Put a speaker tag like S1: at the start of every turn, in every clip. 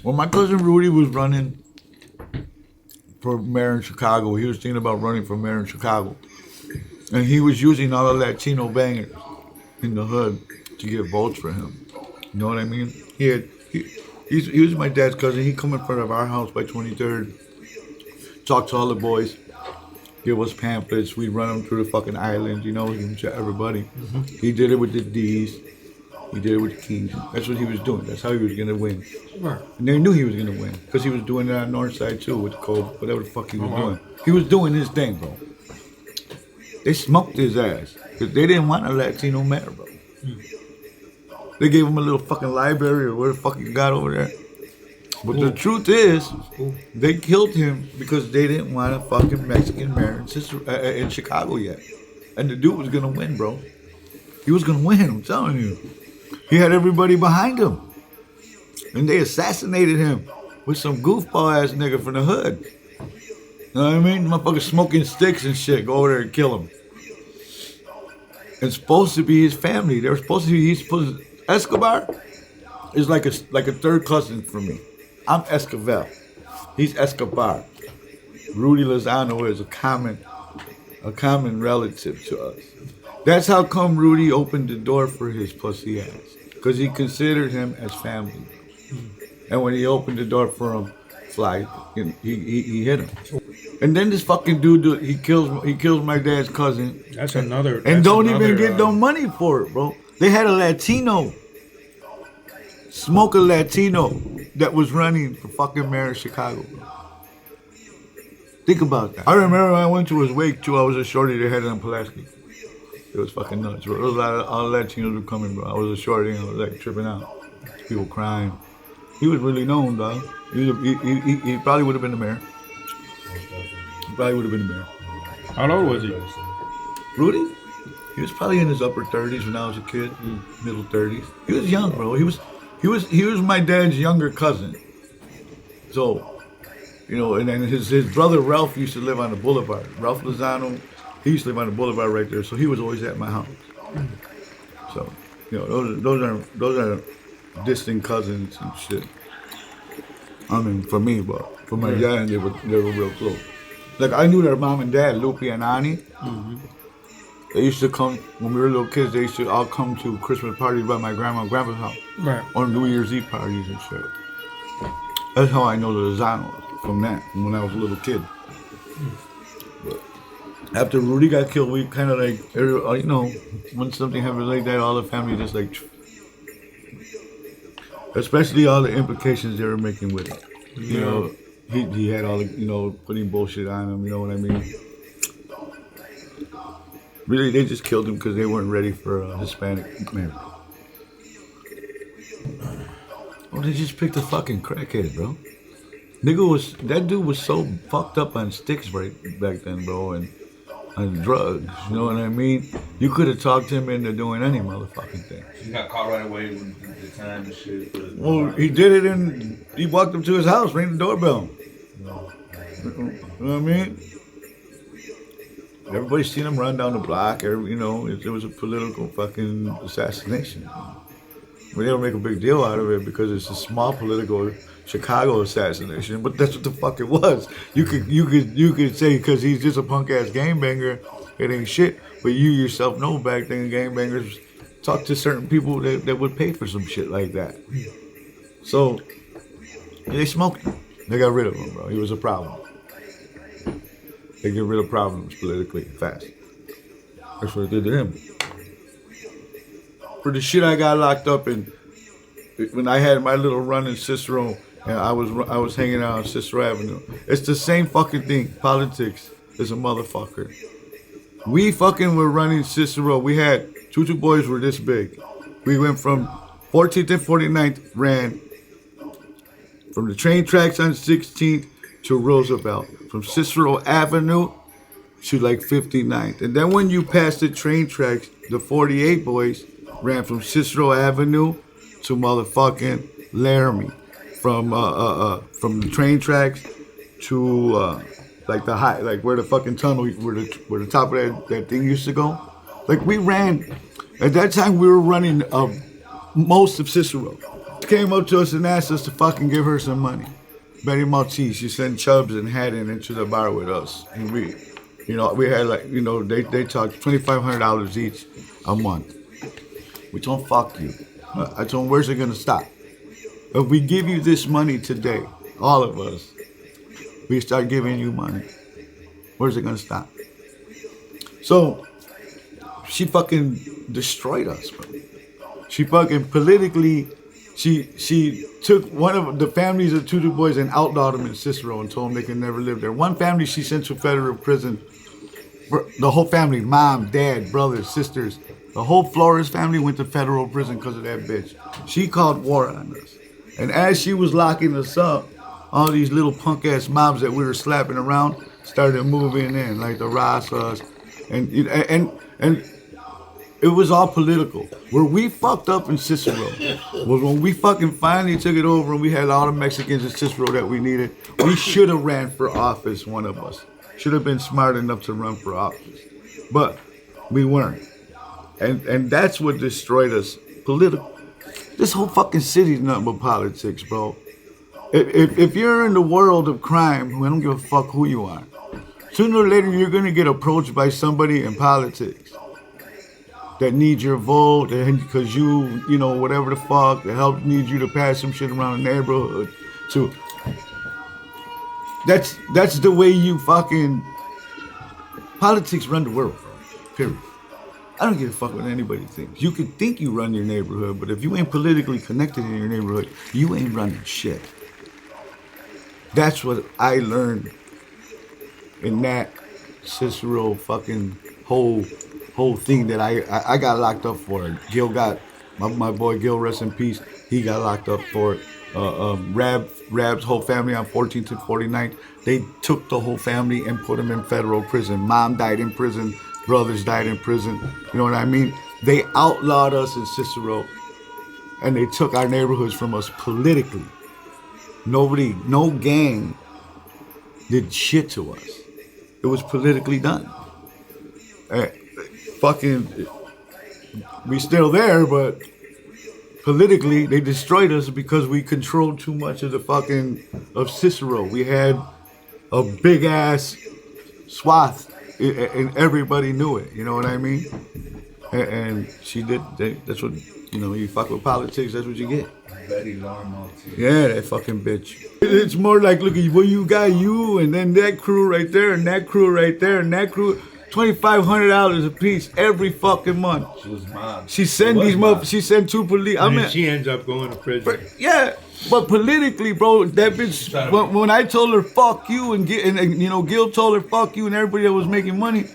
S1: When my cousin Rudy was running for mayor in Chicago, he was thinking about running for mayor in Chicago. And he was using all the Latino bangers in the hood to get votes for him. You know what I mean? He was my dad's cousin. He'd come in front of our house by 23rd, talk to all the boys, give us pamphlets. We'd run them through the fucking island, you know, to everybody. Mm-hmm. He did it with the D's. He did it with the Keys. That's what he was doing. That's how he was going to win. Right. And they knew he was going to win because he was doing it on the north side too with the cold, whatever the fuck he was doing. He was doing his thing, bro. They smoked his ass because they didn't want a Latino mayor, bro. They gave him a little fucking library or where the fuck he got over there. But the truth is, they killed him because they didn't want a fucking Mexican mayor in Chicago yet. And the dude was going to win, bro. He was going to win, I'm telling you. He had everybody behind him. And they assassinated him with some goofball ass nigga from the hood. You know what I mean? Motherfuckers smoking sticks and shit. Go over there and kill him. It's supposed to be his family. They're supposed to be, Escobar is like a third cousin for me. I'm Escobar. He's Escobar. Rudy Lozano is a common relative to us. That's how come Rudy opened the door for his pussy ass. Because he considered him as family. And when he opened the door for him, he hit him. And then this fucking dude, he kills my dad's cousin.
S2: That's another.
S1: And don't even get no money for it, bro. They had a Latino, smoker Latino, that was running for fucking mayor of Chicago, bro. Think about that. I remember when I went to his wake too. I was a shorty that had it in Pulaski. It was fucking nuts, bro. There was a lot of all Latinos were coming, bro. I was a shorty and I was like tripping out. People crying. He was really known, dog. He probably would have been the mayor. He probably would have been the mayor.
S2: How old was he?
S1: Rudy? He was probably in his upper 30s when I was a kid, middle 30s. He was young, bro. He was my dad's younger cousin. So, you know, and then his brother Ralph used to live on the boulevard. Ralph Lozano, he used to live on the boulevard right there. So he was always at my house. So, you know, those are distant cousins and shit. I mean, for me, but for my dad, they were real close. Like I knew their mom and dad, Lupe and Ani. Mm-hmm. They used to come when we were little kids. They used to all come to Christmas parties by my grandma and grandpa's house, right? Or New Year's Eve parties and shit. That's how I know the Lozanos from that, from when I was a little kid. But after Rudy got killed, we kind of like, you know, when something happens like that, all the family just like, especially all the implications they were making with it. You know, he had all the, you know, putting bullshit on him. You know what I mean? Really, they just killed him because they weren't ready for a Hispanic man. Oh, they just picked a fucking crackhead, bro. That dude was so fucked up on sticks right back then, bro, and on drugs. You know what I mean? You could have talked him into doing any motherfucking thing.
S3: He got caught right away with the time and shit.
S1: Well, he did it he walked up to his house, rang the doorbell. No. You know what I mean? Everybody seen him run down the block. You know, it was a political fucking assassination. We don't make a big deal out of it because it's a small political Chicago assassination, but that's what the fuck it was. You could say because he's just a punk ass gangbanger, it ain't shit. But you yourself know back then gangbangers talk to certain people that would pay for some shit like that. So they smoked him. They got rid of him, bro. He was a problem. They get rid of problems politically fast. That's what they did to him. For the shit I got locked up in, when I had my little run in Cicero, and I was hanging out on Cicero Avenue. It's the same fucking thing. Politics is a motherfucker. We fucking were running Cicero. We had two boys were this big. We went from 14th and 49th, ran from the train tracks on 16th to Roosevelt. From Cicero Avenue to like 59th. And then when you pass the train tracks, the 48 boys ran from Cicero Avenue to motherfucking Laramie. From the train tracks to like the high, like where the fucking tunnel, where the top of that thing used to go. Like we ran, at that time we were running most of Cicero. came up to us and asked us to fucking give her some money. Betty Maltese, she sent Chubbs and Haddon into the bar with us. And we had like, they charged $2,500 each a month. We told them, fuck you. I told them, where's it gonna stop? If we give you this money today, all of us, we start giving you money, where's it gonna stop? So, she fucking destroyed us, bro. She fucking politically, she took one of the families of two boys and outlawed them in Cicero and told them they could never live there. One family she sent to federal prison. The whole family, mom, dad, brothers, sisters, the whole Flores family went to federal prison because of that bitch. She called war on us. And as she was locking us up, all these little punk ass mobs that we were slapping around started moving in, like the Rasas, and it was all political. Where we fucked up in Cicero was when we fucking finally took it over and we had all the Mexicans in Cicero that we needed. We should have ran for office, one of us. Should have been smart enough to run for office. But we weren't. And that's what destroyed us. Political. This whole fucking city's nothing but politics, bro. If you're in the world of crime, we don't give a fuck who you are. Sooner or later, you're gonna get approached by somebody in politics that needs your vote, because whatever the fuck, that needs you to pass some shit around the neighborhood. So that's the way you fucking politics run the world, period. I don't give a fuck what anybody thinks. You could think you run your neighborhood, but if you ain't politically connected in your neighborhood, you ain't running shit. That's what I learned in that Cicero fucking whole thing that I got locked up for it. Gil got, my boy Gil, rest in peace, he got locked up for it. Rab's whole family on 14th and 49th, they took the whole family and put them in federal prison. Mom died in prison, brothers died in prison. You know what I mean? They outlawed us in Cicero, and they took our neighborhoods from us politically. No gang did shit to us. It was politically done. We still there, but politically they destroyed us because we controlled too much of of Cicero. We had a big ass swath, and everybody knew it. You know what I mean? And she did. That's what you fuck with politics. That's what you get.
S3: Betty Loren-Maltese.
S1: Yeah, that fucking bitch. It's more like, look, well, you got you, and then that crew right there, and that crew right there, and that crew. $2,500 a piece every fucking month.
S3: She was mom.
S1: She sent these motherfuckers. She sent two police.
S2: And she ends up going to prison.
S1: Yeah, but politically, bro, that bitch. When I told her fuck you, and Gil told her fuck you, and everybody that was making money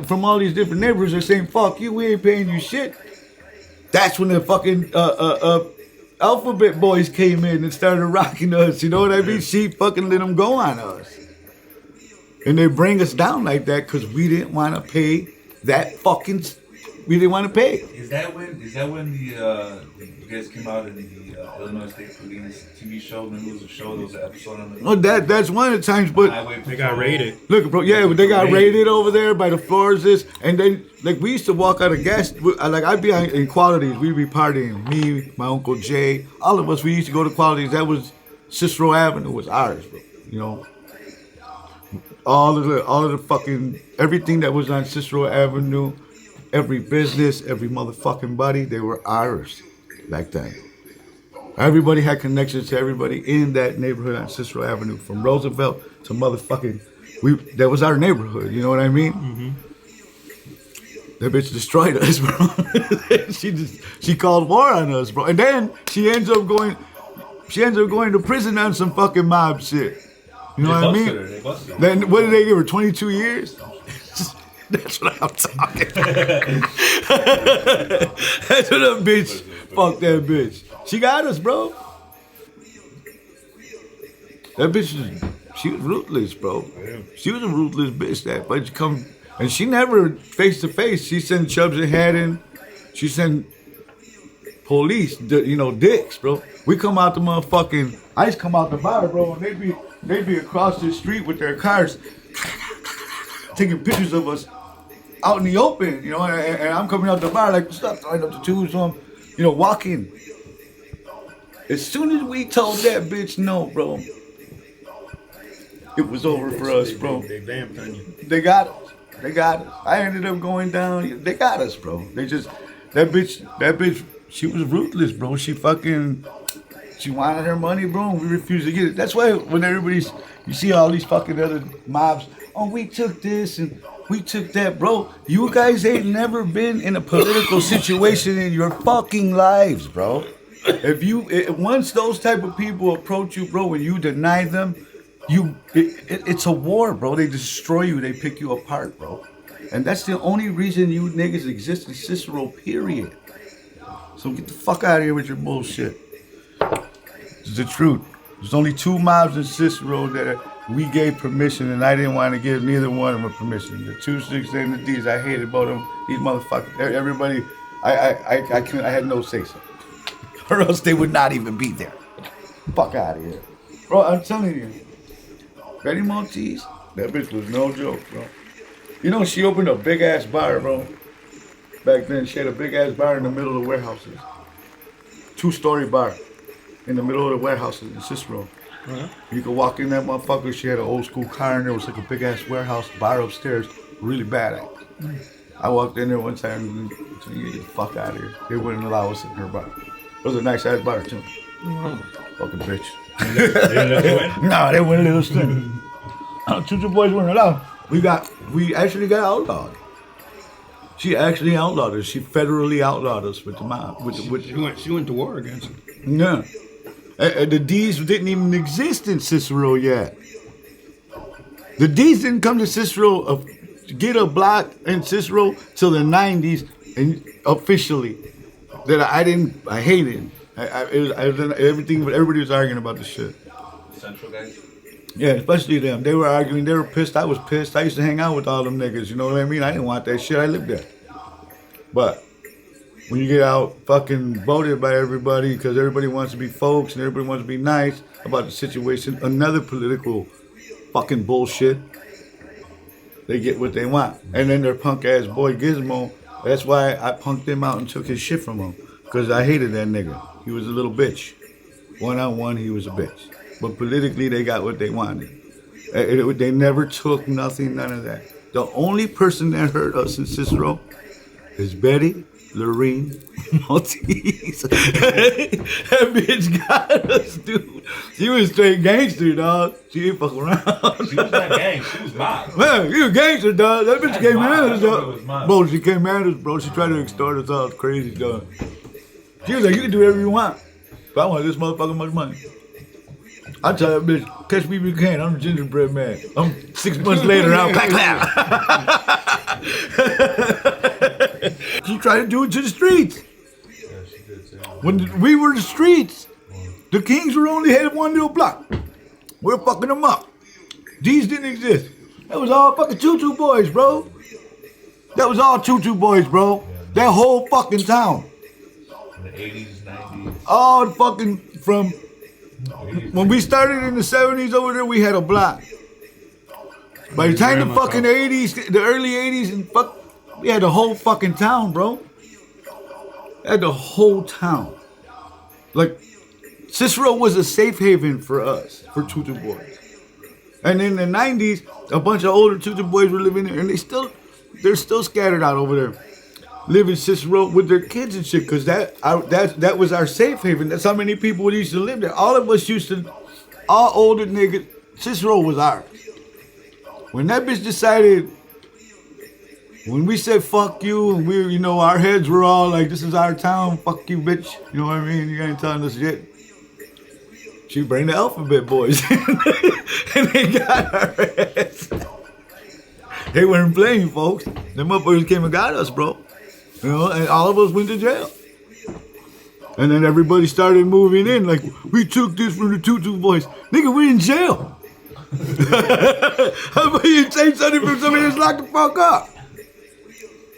S1: from all these different neighborhoods are saying fuck you, we ain't paying you shit. That's when the fucking alphabet boys came in and started rocking us. You know what I mean? She fucking let them go on us. And they bring us down like that because we didn't want to pay that fucking. We didn't want to pay.
S3: Is that when you guys came out in the Illinois State Police TV show? Remember, it was a show. There was an episode on the.
S1: Well, that's one of the times, but
S2: they got raided.
S1: Look, bro, yeah, they got raided over there by the Flores. And then, like, we used to walk out of gas. Like, I'd be in Qualities. We'd be partying. Me, my Uncle Jay, all of us. We used to go to Qualities. That was Cicero Avenue was ours, bro. You know. All of the fucking everything that was on Cicero Avenue, every business, every motherfucking body, they were ours back then. Everybody had connections to everybody in that neighborhood on Cicero Avenue, from Roosevelt to motherfucking. That was our neighborhood. You know what I mean? Mm-hmm. That bitch destroyed us, bro. She called war on us, bro, and then she ends up going to prison on some fucking mob shit. You know what I mean? Then what did they give her? 22 years? That's what I'm talking. That's what a bitch. Fuck that bitch. She got us, bro. That bitch she was ruthless, bro. She was a ruthless bitch. That bitch come and she never face to face. She sent Chubbs and Haddon. She sent police, dicks, bro. We come out the motherfucking. I just come out the bar, bro, and they'd be across the street with their cars, taking pictures of us out in the open, and I'm coming out the bar like, stop throwing up the twos on, walking. As soon as we told that bitch no, bro, it was over for us, bro.
S2: They vamped on you.
S1: They got us. They got us. I ended up going down. They got us, bro. They just that bitch. She was ruthless, bro. She wanted her money, bro. And we refused to get it. That's why when you see all these fucking other mobs. Oh, we took this and we took that, bro. You guys ain't never been in a political situation in your fucking lives, bro. Once those type of people approach you, bro, and you deny them, it's a war, bro. They destroy you. They pick you apart, bro. And that's the only reason you niggas exist in Cicero, period. So get the fuck out of here with your bullshit. It's the truth. There's only 2 mobs in Cicero that we gave permission, and I didn't want to give neither one of them permission. The 2-6 and the D's, I hated both of them. These motherfuckers, everybody, I had no say so. Or else they would not even be there. Fuck out of here. Bro, I'm telling you. Betty Maltese, that bitch was no joke, bro. You know, she opened a big ass bar, bro. Back then, she had a big ass bar in the middle of the warehouses. 2-story bar in the middle of the warehouses in Cicero. Uh-huh. You could walk in that motherfucker. She had an old school car in there. It was like a big ass warehouse bar upstairs. Really badass. I walked in there one time and said, "You get the fuck out of here." They wouldn't allow us in her bar. It was a nice ass bar too. Fucking bitch. No, they wouldn't let us in. Two boys weren't allowed. We actually got outlawed. She actually outlawed us. She federally outlawed us with the mob.
S2: She went to war against them.
S1: Yeah. The D's didn't even exist in Cicero yet. The D's didn't come to Cicero, get a block in Cicero till the 90s, and officially. That I hated. Everybody was arguing about this shit.
S3: Central guys?
S1: Yeah, especially them. They were arguing, they were pissed. I was pissed. I used to hang out with all them niggas, you know what I mean? I didn't want that shit. I lived there. But when you get out fucking voted by everybody because everybody wants to be folks and everybody wants to be nice about the situation, another political fucking bullshit, they get what they want. And then their punk ass boy Gizmo, that's why I punked him out and took his shit from him. Because I hated that nigga. He was a little bitch. 1-on-1, he was a bitch. But politically, they got what they wanted. They never took nothing, none of that. The only person that hurt us in Cicero is Betty Loren-Maltese. That bitch got us, dude. She was straight gangster, dog. She didn't fuck around.
S3: She was not gang. She was mob.
S1: Man, you a gangster, dog. That bitch came at us,
S3: dog.
S1: Bro, she came at us, bro. She tried to extort us all crazy, dog. She was like, you can do whatever you want. But I want this motherfucker much money. I tell that bitch, catch me if you can. I'm the gingerbread man. I'm 6 months later, I'm clap clap. She tried to do it to the streets.
S3: Yeah, she did too.
S1: When we were the streets, the Kings were only had one little block. We're fucking them up. These didn't exist. That was all fucking Tutu boys, bro. That was all Tutu boys, bro. That whole fucking town.
S3: In the 80s, 90s.
S1: All fucking from when we started in the 70s over there, we had a block. By the time the fucking 80s, the early 80s, and we had the whole fucking town, bro. Had the whole town. Like, Cicero was a safe haven for us, for Tutu boys. And in the 90s, a bunch of older Tutu boys were living there, and they're still scattered out over there, living Cicero with their kids and shit, because that was our safe haven. That's how many people used to live there. All of us all older niggas, Cicero was ours. When that bitch decided, when we said fuck you, and we, you know, our heads were all like, this is our town, fuck you, bitch. You know what I mean? You ain't telling us shit. She bring the alphabet boys, and they got our ass. They weren't playing, folks. Them motherfuckers came and got us, bro. You know, and all of us went to jail. And then everybody started moving in, like, we took this from the Tutu boys. Nigga, we in jail. How about you take something from somebody that's locked the fuck up?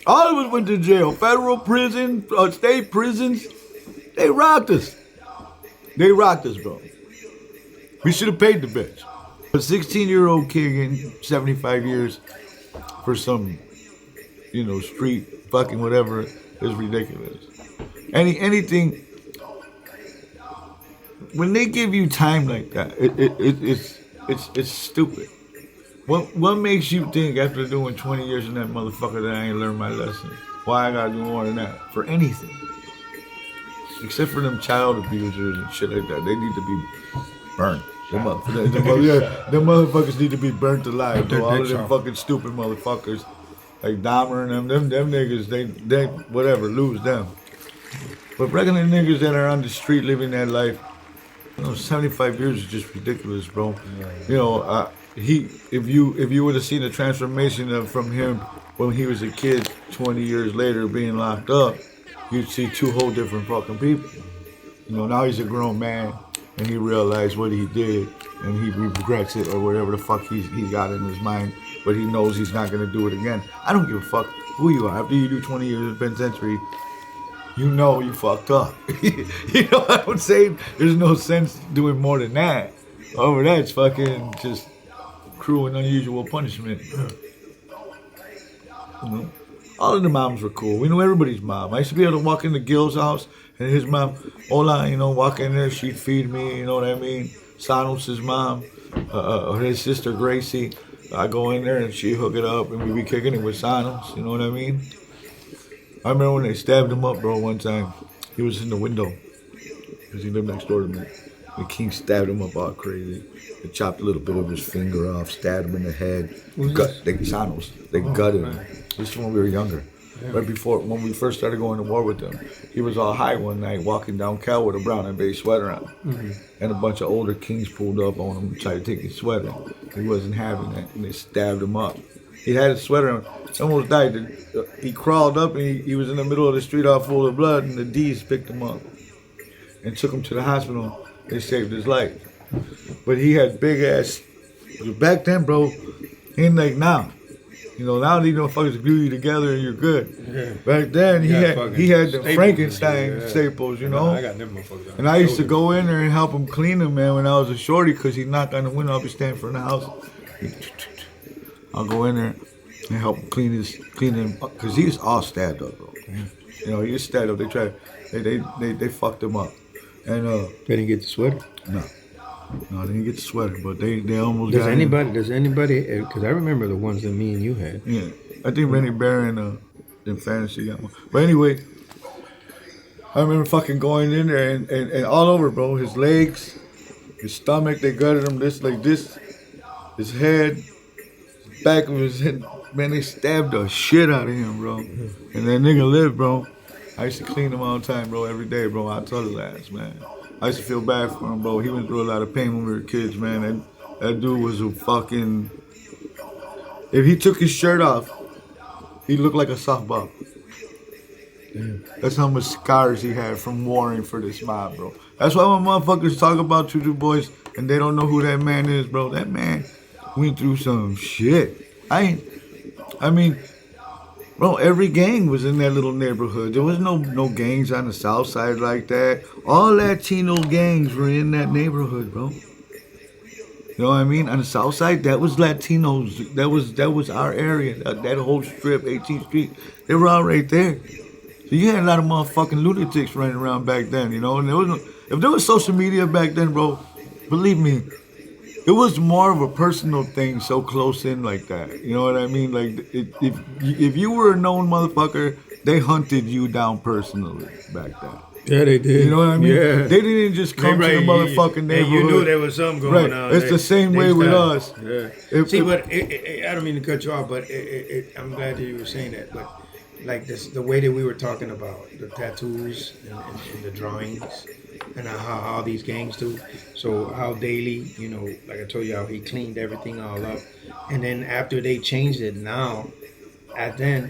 S1: All of us went to jail. Federal prison, state prisons. They rocked us. They rocked us, bro. We should have paid the bitch. A 16-year-old kid getting 75 years for some, you know, street fucking whatever is ridiculous. Anything when they give you time like that, it's stupid. What makes you think after doing 20 years in that motherfucker that I ain't learned my lesson? Why I gotta do more than that for anything? Except for them child abusers and shit like that, they need to be burnt. Them motherfuckers need to be burnt alive. Bro. All of them fucking stupid motherfuckers like Dahmer and them niggas, they whatever, lose them. But regular niggas that are on the street living that life, 75 years is just ridiculous, bro. If you would have seen the transformation from him when he was a kid, 20 years later being locked up, you'd see two whole different fucking people. Now he's a grown man and he realized what he did and he regrets it or whatever the fuck he got in his mind, but he knows he's not gonna do it again. I don't give a fuck who you are. After you do 20 years in penitentiary, you know you fucked up. You know what I'm saying? There's no sense doing more than that. Over that's fucking just cruel and unusual punishment. All of the moms were cool. We knew everybody's mom. I used to be able to walk into Gil's house and his mom, hola, walk in there, she'd feed me, you know what I mean? Sanos' mom, his sister Gracie, I go in there and she'd hook it up and we'd be kicking it with Sanos, you know what I mean? I remember when they stabbed him up, bro, one time. He was in the window because he lived next door to me. The king stabbed him up all crazy. They chopped a little bit of his finger off, stabbed him in the head. They gutted him. This is when we were younger. Yeah. Right before, when we first started going to war with them. He was all high one night, walking down Cal with a brown and beige sweater on. Mm-hmm. And a bunch of older kings pulled up on him and tried to take his sweater. He wasn't having that, and they stabbed him up. He had his sweater on. He almost died. He crawled up, and he was in the middle of the street all full of blood, and the D's picked him up and took him to the hospital. They saved his life. But he had big ass. Back then, bro, ain't like now. Now these motherfuckers glue you together and you're good. Yeah. Back then, he had the Frankenstein staples,
S2: I got them motherfuckers.
S1: And I used to go in there and help him clean them, man, when I was a shorty, because he knocked on the window. I'll be standing in the house. I'll go in there and help him clean him up, because he was all stabbed up, bro. Yeah. He was stabbed up. They fucked him up. And
S2: they didn't get the sweater?
S1: No, they didn't get the sweater, but they almost
S2: Does anybody, because I remember the ones that me and you had.
S1: Yeah, I think Rennie Barron in fantasy got one. But anyway, I remember fucking going in there and all over, bro. His legs, his stomach, they gutted him this, his head, his back of his head. Man, they stabbed the shit out of him, bro. And that nigga lived, bro. I used to clean him all the time, bro, every day, bro. I told his ass, man. I used to feel bad for him, bro. He went through a lot of pain when we were kids, man. That dude was a fucking... If he took his shirt off, he looked like a softball. Damn. That's how much scars he had from warring for this mob, bro. That's why when motherfuckers talk about Tutu Boys and they don't know who that man is, bro, that man went through some shit. Bro, every gang was in that little neighborhood. There was no gangs on the south side like that. All Latino gangs were in that neighborhood, bro. You know what I mean? On the south side, that was Latinos. That was our area. That whole strip, 18th Street. They were all right there. So you had a lot of motherfucking lunatics running around back then, And if there was social media back then, bro, believe me, it was more of a personal thing, so close in like that. You know what I mean? Like, if you were a known motherfucker, they hunted you down personally back then.
S2: Yeah, they did.
S1: You know what I mean?
S2: Yeah.
S1: They didn't just come to the motherfucking neighborhood.
S2: And you knew there was something going on.
S1: It's the same way with us.
S2: Yeah. I don't mean to cut you off, but I'm glad that you were saying that. But like the way that we were talking about the tattoos and the drawings. And how all these gangs do. So how Daly, like I told you, how he cleaned everything all up. And then after they changed it now, then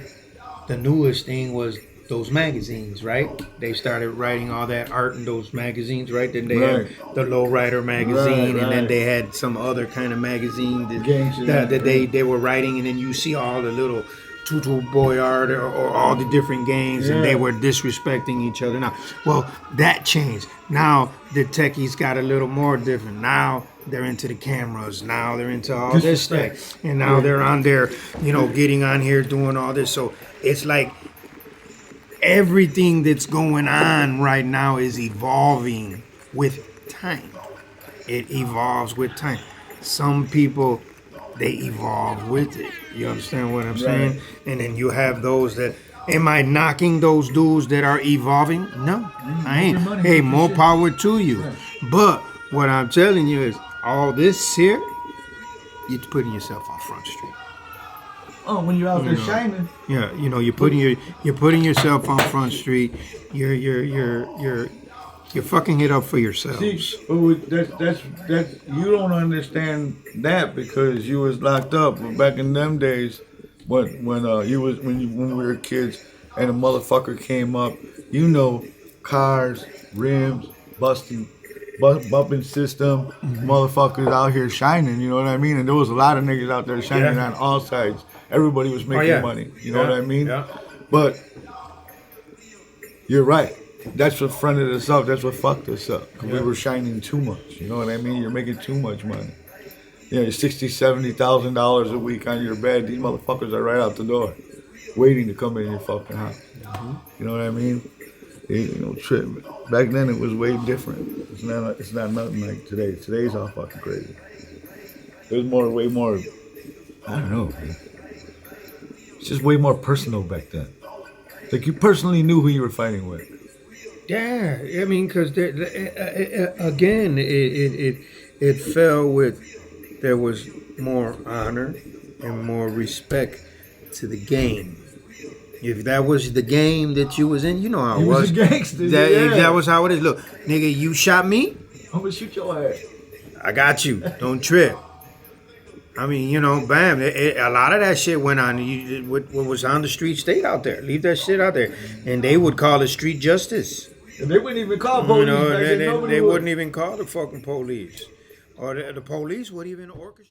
S2: the newest thing was those magazines, right? They started writing all that art in those magazines, right? Then they had the Lowrider magazine, and then they had some other kind of magazine that they were writing, and then you see all the little Tutu Boy art or all the different gangs, and they were disrespecting each other. Now, well, that changed. Now the techies got a little more different. Now they're into the cameras. Now they're into all this stuff, and now they're on there, getting on here doing all this. So it's like everything that's going on right now is evolving with time. It evolves with time. Some people, they evolve with it. You understand what I'm saying? And then you have those that, am I knocking those dudes that are evolving? No, I ain't. Hey, more power to you. But what I'm telling you is, all this here, you're putting yourself on Front Street.
S1: Oh, when you're out there shining.
S2: Yeah, you're putting yourself on Front Street. You're fucking it up for yourselves.
S1: See, that's you don't understand that because you was locked up. But back in them days, when we were kids, and a motherfucker came up, cars, rims, bumping system, motherfuckers out here shining. You know what I mean? And there was a lot of niggas out there shining on all sides. Everybody was making money. You know what I mean?
S2: Yeah.
S1: But you're right. That's what fronted us up. That's what fucked us up. We were shining too much. You know what I mean? You're making too much money. You're $60,000-$70,000 a week on your bed. These motherfuckers are right out the door, waiting to come in your fucking house. You know what I mean? Trip. Back then it was way different. It's not nothing like today. Today's all fucking crazy. There's way more. I don't know. Man. It's just way more personal back then. Like you personally knew who you were fighting with.
S2: Yeah, I mean, because again, it fell with, there was more honor and more respect to the game. If that was the game that you was in, you know how it was.
S1: A gangster.
S2: That was how it is. Look, nigga, you shot me,
S1: I'm gonna shoot your ass.
S2: I got you. Don't trip. I mean, bam. A lot of that shit went on. What was on the street stayed out there. Leave that shit out there. And they would call it street justice.
S1: And they wouldn't even call police.
S2: They wouldn't even call the fucking police. Or the police would even orchestrate.